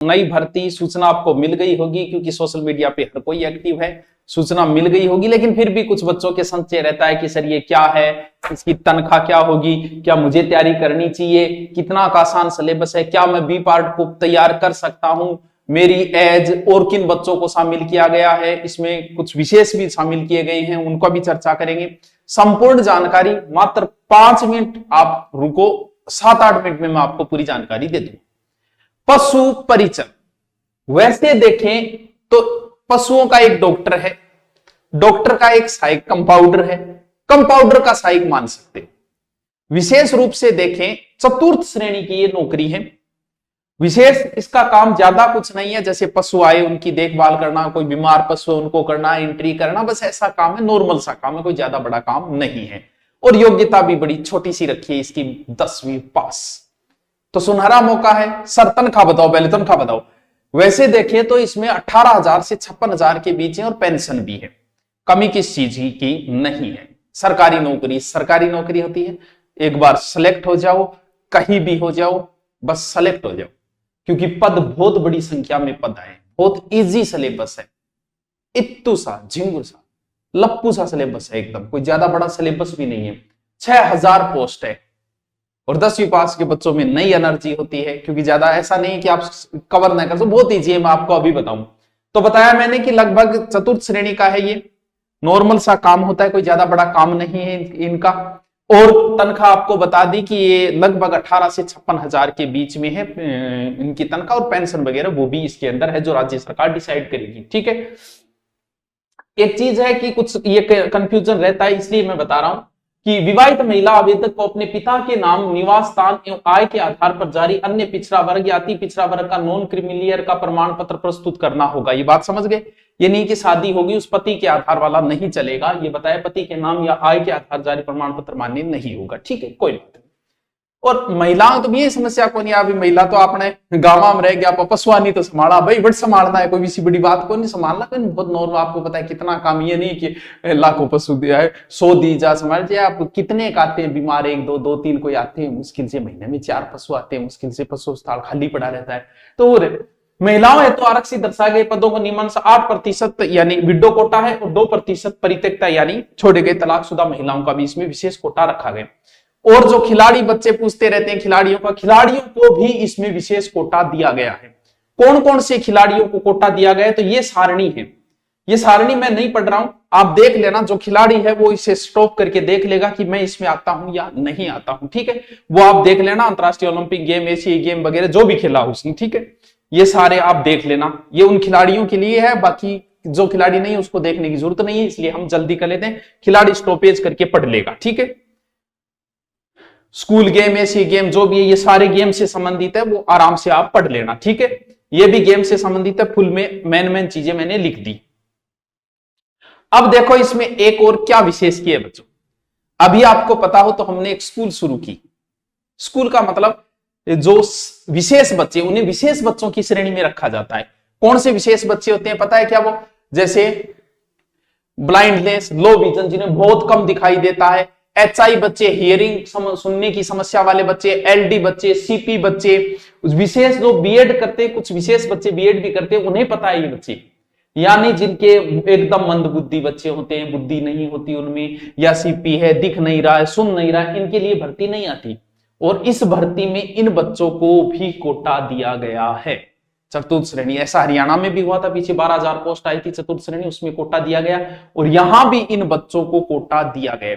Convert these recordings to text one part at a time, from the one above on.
नई भर्ती सूचना आपको मिल गई होगी, क्योंकि सोशल मीडिया पे हर कोई एक्टिव है, सूचना मिल गई होगी। लेकिन फिर भी कुछ बच्चों के संशय रहता है कि सर ये क्या है, इसकी तनख्वाह क्या होगी, क्या मुझे तैयारी करनी चाहिए, कितना आसान सिलेबस है, क्या मैं बी पार्ट को तैयार कर सकता हूं, मेरी एज, और किन बच्चों को शामिल किया गया है, इसमें कुछ विशेष भी शामिल किए गए हैं, उनका भी चर्चा करेंगे। संपूर्ण जानकारी मात्र 5 मिनट आप रुको, 7-8 मिनट में मैं आपको पूरी जानकारी दे दूं। पशु परिचय, वैसे देखें तो पशुओं का एक डॉक्टर है, डॉक्टर का एक सहायक कंपाउंडर है, कंपाउंडर का सहायक मान सकते। विशेष रूप से देखें चतुर्थ श्रेणी की ये नौकरी है। विशेष इसका काम ज्यादा कुछ नहीं है, जैसे पशु आए उनकी देखभाल करना, कोई बीमार पशु उनको करना, एंट्री करना, बस ऐसा काम है, नॉर्मल सा काम है, कोई ज्यादा बड़ा काम नहीं है। और योग्यता भी बड़ी छोटी सी रखी है इसकी, 10वीं पास। तो सुनहरा मौका है। सर तनख्वाह बताओ, पहले तनख्वाह बताओ। वैसे देखें तो इसमें 18,000 से 56,000 के बीच है और पेंशन भी है, कमी किस चीज की नहीं है। सरकारी नौकरी होती है, एक बार सेलेक्ट हो जाओ, कहीं भी हो जाओ, बस सेलेक्ट हो जाओ, क्योंकि पद बहुत बड़ी संख्या में पद है, बहुत इजी सिलेबस है, इत्तू सा झिंगू सा लप्पू सा सिलेबस है एकदम, कोई ज्यादा बड़ा सिलेबस भी नहीं है। 6,000 पोस्ट है और 10वीं पास के बच्चों में नई एनर्जी होती है, क्योंकि ज्यादा ऐसा नहीं कि आप कवर ना कर सको, बहुत ईजी है, मैं आपको अभी बताऊं। तो बताया मैंने कि लगभग चतुर्थ श्रेणी का है, ये नॉर्मल सा काम होता है, कोई ज्यादा बड़ा काम नहीं है इनका। और तनख्वाह आपको बता दी कि ये लगभग 18 से 56,000 के बीच में है इनकी तनख्वाह, और पेंशन वगैरह वो भी इसके अंदर है, जो राज्य सरकार डिसाइड करेगी। ठीक है, एक चीज है कि कुछ ये कंफ्यूजन रहता है, इसलिए मैं बता रहा हूं कि विवाहित महिला आवेदक को अपने पिता के नाम, निवास स्थान एवं आय के आधार पर जारी अन्य पिछड़ा वर्ग या अति पिछड़ा वर्ग का नॉन क्रीमिलियर का प्रमाण पत्र प्रस्तुत करना होगा। ये बात समझ गए? ये नहीं कि शादी होगी उस पति के आधार वाला नहीं चलेगा, ये बताया पति के नाम या आय के आधार जारी प्रमाण पत्र मान्य नहीं होगा। ठीक है, कोई बात नहीं। और महिलाओं तो ये समस्या को नहीं, अभी महिला तो आपने गांव में रह गया, पशुआनी तो संभाला भाई, बट संभालना है, कोई सी बड़ी बात को नहीं संभालना, बहुत नॉर्मल, आपको पता है कितना काम, ये नहीं कि लाखों पशु दिया है, 100 दी जा संभाल जाए। आप कितने आते हैं बीमार, 1 2 2 3 कोई आते हैं, मुश्किल से महीने में 4 पशु आते हैं, मुश्किल से पशु स्थल खाली पड़ा रहता है। तो महिलाओं हेतु आरक्षित दर्शाए गए पदों को नियमन 8% यानी विडो कोटा है, और 2% परित्यक्ता यानी छोड़े गए तलाकशुदा महिलाओं का भी इसमें विशेष कोटा रखा गया। और जो खिलाड़ी बच्चे पूछते रहते हैं खिलाड़ियों को भी इसमें विशेष कोटा दिया गया है। कौन कौन से खिलाड़ियों को कोटा दिया गया है, तो ये सारणी है, ये सारणी मैं नहीं पढ़ रहा हूं, आप देख लेना, जो खिलाड़ी है वो इसे स्टॉप करके देख लेगा कि मैं इसमें आता हूं या नहीं आता हूं। ठीक है, वो आप देख लेना, अंतरराष्ट्रीय ओलंपिक गेम, एशियाई गेम वगैरह जो भी खेला उसने। ठीक है, ये सारे आप देख लेना, ये उन खिलाड़ियों के लिए है, बाकी जो खिलाड़ी नहीं उसको देखने की जरूरत नहीं है, इसलिए हम जल्दी कर लेते हैं, खिलाड़ी स्टॉपेज करके पढ़ लेगा। ठीक है, स्कूल गेम, एशियाई गेम जो भी है, ये सारे गेम से संबंधित है, वो आराम से आप पढ़ लेना। ठीक है, ये भी गेम से संबंधित है, फुल में मेन चीजें मैंने लिख दी। अब देखो इसमें एक और क्या विशेष किया बच्चों, अभी आपको पता हो तो हमने एक स्कूल शुरू की। स्कूल का मतलब जो विशेष बच्चे, उन्हें विशेष बच्चों की श्रेणी में रखा जाता है। कौन से विशेष बच्चे होते हैं पता है क्या? वो जैसे ब्लाइंडनेस, लो विजन, जिन्हें बहुत कम दिखाई देता है, HI बच्चे, हियरिंग सुनने की समस्या वाले बच्चे, LD बच्चे, CP बच्चे, विशेष जो बीएड करते, कुछ विशेष बच्चे बीएड भी करते, उन्हें पता है ये बच्चे, यानी जिनके एकदम मंद बुद्धि बच्चे होते हैं, बुद्धि नहीं होती उनमें, या CP है, दिख नहीं रहा है, सुन नहीं रहा है, इनके लिए भर्ती नहीं आती। और इस भर्ती में इन बच्चों को भी कोटा दिया गया है, चतुर्थ श्रेणी। ऐसा हरियाणा में भी हुआ था, पीछे 12,000 पोस्ट आई थी चतुर्थ श्रेणी, उसमें कोटा दिया गया, और यहां भी इन बच्चों को कोटा दिया गया।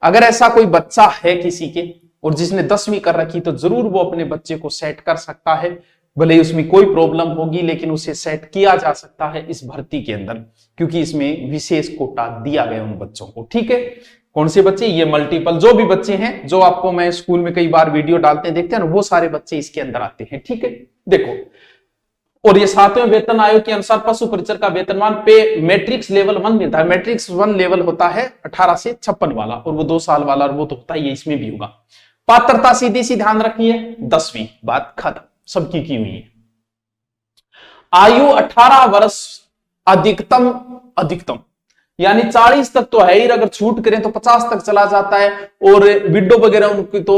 अगर ऐसा कोई बच्चा है किसी के और जिसने 10वीं कर रखी, तो जरूर वो अपने बच्चे को सेट कर सकता है, भले ही उसमें कोई प्रॉब्लम होगी, लेकिन उसे सेट किया जा सकता है इस भर्ती के अंदर, क्योंकि इसमें विशेष कोटा दिया गया उन बच्चों को। ठीक है, कौन से बच्चे? ये मल्टीपल जो भी बच्चे हैं, जो आपको मैं स्कूल में कई बार वीडियो डालते हैं देखते हैं ना, वो सारे बच्चे इसके अंदर आते हैं। ठीक है, देखो, और ये 7वें वेतन आयोग के अनुसार पशु परिचर का वेतनमान पे मैट्रिक्स लेवल 1 निर्धारित, मैट्रिक्स 1 लेवल होता है 18 से 56 वाला, और वो 2 साल वाला, और वो तो होता है, ये इसमें भी होगा। पात्रता सीधी सी ध्यान रखिए, 10वीं, बात खत्म, सबकी की हुई है। आयु 18 वर्ष अधिकतम यानी 40 तक तो है ही, अगर छूट करें तो 50 तक चला जाता है, और विडो वगैरह उनकी तो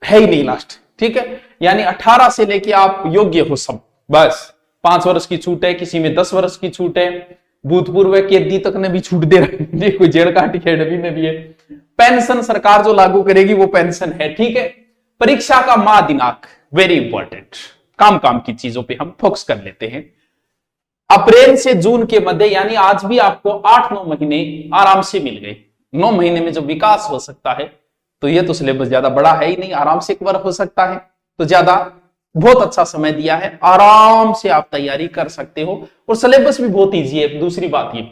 है ही नहीं लास्ट। ठीक है, यानी 18 से लेके आप योग्य हो सब, बस 5 वर्ष की छूट है, किसी में 10 वर्ष की छूट है, भूतपूर्व कैदी तक ने भी छूट दे रखी है, कोई जेल काट अकेडमी में भी है। पेंशन सरकार जो लागू करेगी वो पेंशन है, ठीक है। परीक्षा का माह दिनांक वेरी इंपॉर्टेंट, काम काम की चीजों पे हम फोकस कर लेते हैं। अप्रैल से जून के मध्य, यानी आज भी आपको 8-9 महीने आराम से मिल गए। 9 महीने में जब विकास हो सकता है तो ये तो सिलेबस ज्यादा बड़ा है ही नहीं, आराम से कवर हो सकता है, तो ज्यादा बहुत अच्छा समय दिया है, आराम से आप तैयारी कर सकते हो और सिलेबस भी बहुत इजी है। दूसरी बात ये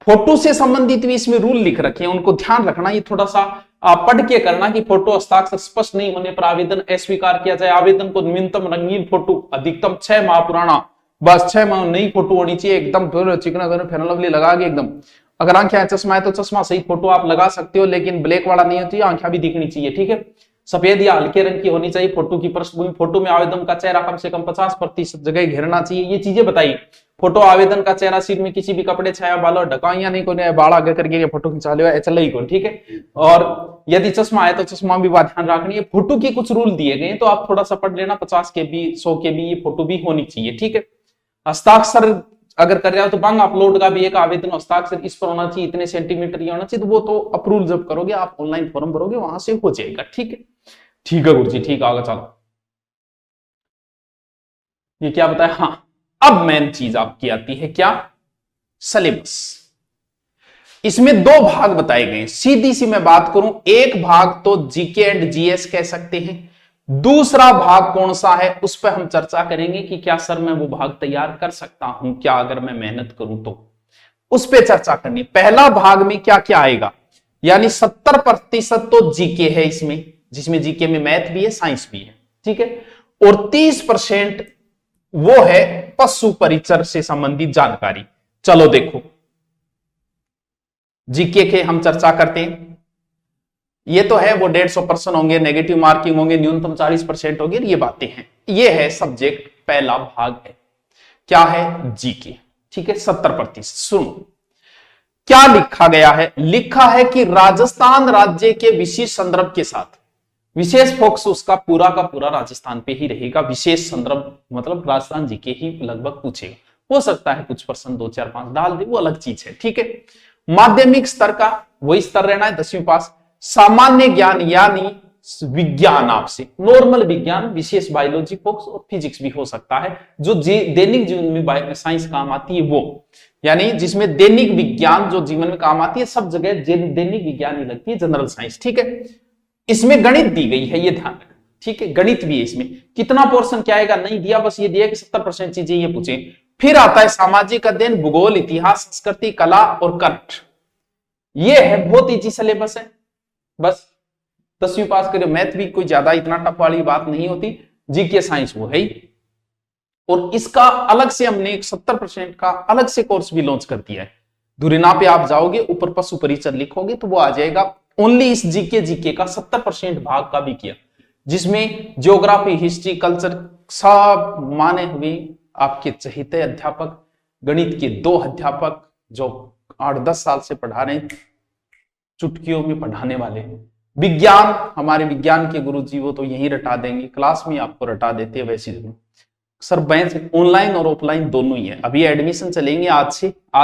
फोटो से संबंधित भी इसमें रूल लिख रखे हैं, उनको ध्यान रखना, ये थोड़ा सा पढ़ के करना कि फोटो हस्ताक्षर स्पष्ट नहीं होने पर आवेदन अस्वीकार किया जाए। आवेदन को न्यूनतम रंगीन फोटो, अधिकतम 6 माह पुराना, बस 6 माह नई फोटो होनी चाहिए, एकदम चिकना फेयर लवली लगा के एकदम। अगर आंखें चश्मा है तो चश्मा सही फोटो आप लगा सकते हो, लेकिन ब्लैक वाला नहीं होती, आंखें भी दिखनी चाहिए, ठीक है। सफेद या हल्के रंग की होनी चाहिए फोटो की पृष्ठभूमि। फोटो में आवेदन का चेहरा कम से कम 50% जगह घेरना चाहिए। ये चीजें बताई। फोटो आवेदन का चेहरा सिर में किसी भी कपड़े, छाया, बालों ढका या नहीं, कोई बाल आगे करके फोटो खिंचा लिया चल ही को, ठीक है। और यदि चश्मा है तो चश्मा भी बात ध्यान रखनी है। फोटो के कुछ रूल दिए गए तो आप थोड़ा सा पढ़ लेना। 50 KB 100 KB ये फोटो भी होनी चाहिए, ठीक है। हस्ताक्षर अगर कर रहे हो तो बंग अपलोड का भी एक आवेदन हस्ताक्षर इस पर होना चाहिए, इतने सेंटीमीटर होना चाहिए, तो वो तो अप्रूवल जब करोगे आप ऑनलाइन फॉर्म भरोगे वहां से हो जाएगा, ठीक है। ठीक है गुरुजी, ठीक आगे चलो। ये क्या बताया? हाँ, अब मेन चीज आपकी आती है क्या? सिलेबस। इसमें 2 भाग बताए गए। सीधी सी मैं बात करूं, एक भाग तो जीके एंड जीएस कह सकते हैं, दूसरा भाग कौन सा है उस पर हम चर्चा करेंगे कि क्या सर मैं वो भाग तैयार कर सकता हूं क्या अगर मैं मेहनत करूं तो, उस पर चर्चा करनी। पहला भाग में क्या क्या आएगा, यानी 70% तो जीके है इसमें, जिसमें जीके में मैथ भी है, साइंस भी है, ठीक है। और 30% वो है पशु परिचर से संबंधित जानकारी। चलो देखो, जीके के हम चर्चा करते हैं। ये तो है वो 150% होंगे, नेगेटिव मार्किंग होंगे, न्यूनतम 40% होंगे, ये बातें हैं। ये है सब्जेक्ट, पहला भाग है, क्या है? जीके, ठीक है। 70%। सुनो क्या लिखा गया है। लिखा है कि राजस्थान राज्य के विशेष संदर्भ के साथ, विशेष फोकस उसका पूरा का पूरा राजस्थान पे ही रहेगा। विशेष संदर्भ मतलब राजस्थान जीके ही लगभग पूछेगा। हो सकता है कुछ % 2, 4, 5 डाल दे, वो अलग चीज है, ठीक है। माध्यमिक स्तर का वही स्तर रहना है, 10वीं पास। सामान्य ज्ञान यानी विज्ञान, आपसे नॉर्मल विज्ञान, विशेष बायोलॉजी फोकस और फिजिक्स भी हो सकता है, जो दैनिक जीवन में साइंस काम आती है वो, यानी जिसमें दैनिक विज्ञान जो जीवन में काम आती है, सब जगह दैनिक विज्ञान ही लगती है, जनरल साइंस, ठीक है। इसमें गणित दी गई है, ये ध्यान रखना, ठीक है। गणित भी है इसमें। कितना पोर्शन क्या आएगा नहीं दिया, बस ये दिया कि 70% चीजें ये पूछे। फिर आता है सामाजिक अध्ययन, भूगोल, इतिहास, संस्कृति, कला और करंट। ये है बहुत ईजी सिलेबस है, बस 10वीं पास करो। मैथ भी कोई ज्यादा इतना टफ वाली बात नहीं होती, जीके साइंस वो है ही। और इसका अलग से हमने 70% का अलग से कोर्स भी लॉन्च कर दिया है। दुरिना पे आप जाओगे, ऊपर पशु परिचर लिखोगे तो वो आ जाएगा। ओनली इस जीके का 70% भाग का भी किया, जिसमें ज्योग्राफी, हिस्ट्री, कल्चर सब माने हुए आपके चहेते अध्यापक, गणित के 2 अध्यापक जो 8-10 साल से पढ़ा रहे हैं, चुटकियों में पढ़ाने वाले। विज्ञान, हमारे विज्ञान के गुरुजी वो तो यहीं रटा देंगे, क्लास में आपको रटा देते हैं वैसे। सर बैच ऑनलाइन और ऑफलाइन दोनों ही है। अभी एडमिशन चलेंगे आज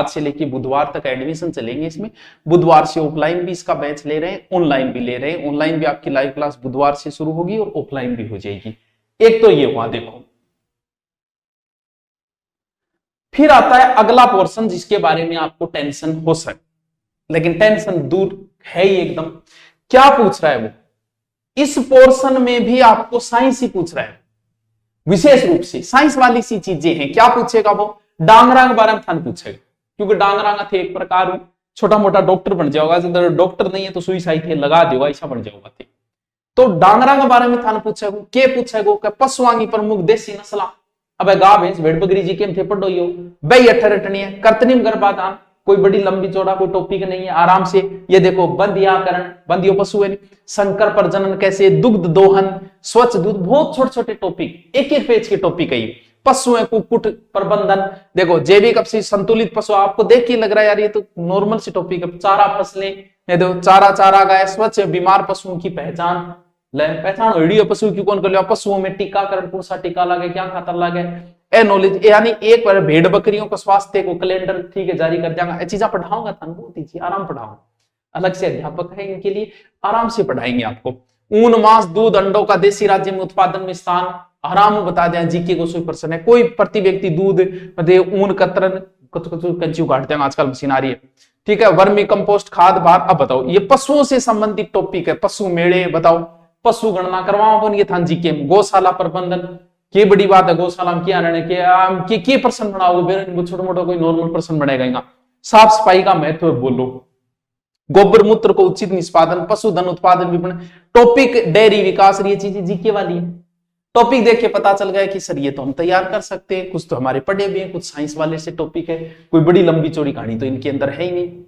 से लेके बुधवार तक एडमिशन चलेंगे इसमें। बुधवार से ऑफलाइन भी इसका बैच ले रहे हैं, ऑनलाइन भी ले रहे हैं। ऑनलाइन भी आपकी लाइव क्लास बुधवार से शुरू होगी और ऑफलाइन भी हो जाएगी। एक तो ये हुआ, देखो। फिर आता है अगला पोर्शन जिसके बारे में आपको टेंशन हो सकती, लेकिन टेंशन दूर है ही एकदम। क्या पूछ रहा है वो? इस पोर्शन में भी आपको साइंस ही पूछ रहा है, विशेष रूप से साइंस वाली सी चीजें हैं। क्या पूछेगा वो? डांगरा के बारे में थान पूछेगा, क्योंकि डांगरा थे एक प्रकार छोटा मोटा डॉक्टर बन जाओगा। अगर डॉक्टर नहीं है तो सुई साई थे लगा देगा, ऐसा बन जाओगा। तो डांगरा के बारे में थान पूछेगा। के पूछेगा? पशुआंगी प्रमुख देसी नस्ला। अब गा भैंस भेड़ बकरी जी के थे पढ़ो यो बई अठरटनी है, कर्तनिम गर्भाधान, कोई बड़ी लंबी चौड़ा कोई टॉपिक नहीं है, आराम से। ये देखो बंध्याकरण, बंध्यो पशु है, संकर प्रजनन कैसे, दुग्ध दोहन, स्वच्छ दूध, बहुत छोटे छोटे टॉपिक, एक पेज के टॉपिक है। पशु है, कुक्कुट प्रबंधन, देखो जैविक अपशिष्ट, संतुलित पशु। आपको देख के लग रहा है यार ये तो नॉर्मल सी टॉपिक है। चारा फसलें, देखो चारा गाय, स्वच्छ बीमार पशुओं की पहचान, पहचान पशु की कौन कर लिया, पशुओं में टीकाकरण, कौन सा टीका लगे, क्या खातर लगे, ए नॉलेज यानी एक बार भेड़ बकरियों का स्वास्थ्य को कैलेंडर ठीक है जारी कर जाएगा। चीजें पढ़ाऊंगा था बहुत ही आराम पढ़ाऊंगा, अलग से अध्यापक है इनके लिए, आराम से पढ़ाएंगे आपको। ऊन मांस दूध अंडों का देशी राज्य में उत्पादन में स्थान आराम बता दें, जीके को 100% है। कोई प्रति व्यक्ति दूध ऊन कतरन कंची उगाड़ते हैं आजकल मशीन आ रही है, ठीक है। वर्मी कंपोस्ट खाद भार। अब बताओ ये पशुओं से संबंधित टॉपिक है, पशु मेड़े बताओ, पशु गणना करवाओ अपन ये था जीके में। गौशाला प्रबंधन की बड़ी बात है, गौशाला में क्या रहने के प्रश्न बनाओगे, छोटा मोटा कोई नॉर्मल प्रश्न बनेगा। साफ सफाई का महत्व बोलो, गोबर मूत्र को उचित निष्पादन, पशुधन उत्पादन विपणन, टॉपिक डेयरी विकास, ये चीजें जीके वाली है। टॉपिक देख के पता चल गया कि सर ये तो हम तैयार कर सकते हैं, कुछ तो हमारे पढ़े भी हैं, कुछ साइंस वाले से टॉपिक है, कोई बड़ी लंबी चौड़ी कहानी तो इनके अंदर है ही नहीं।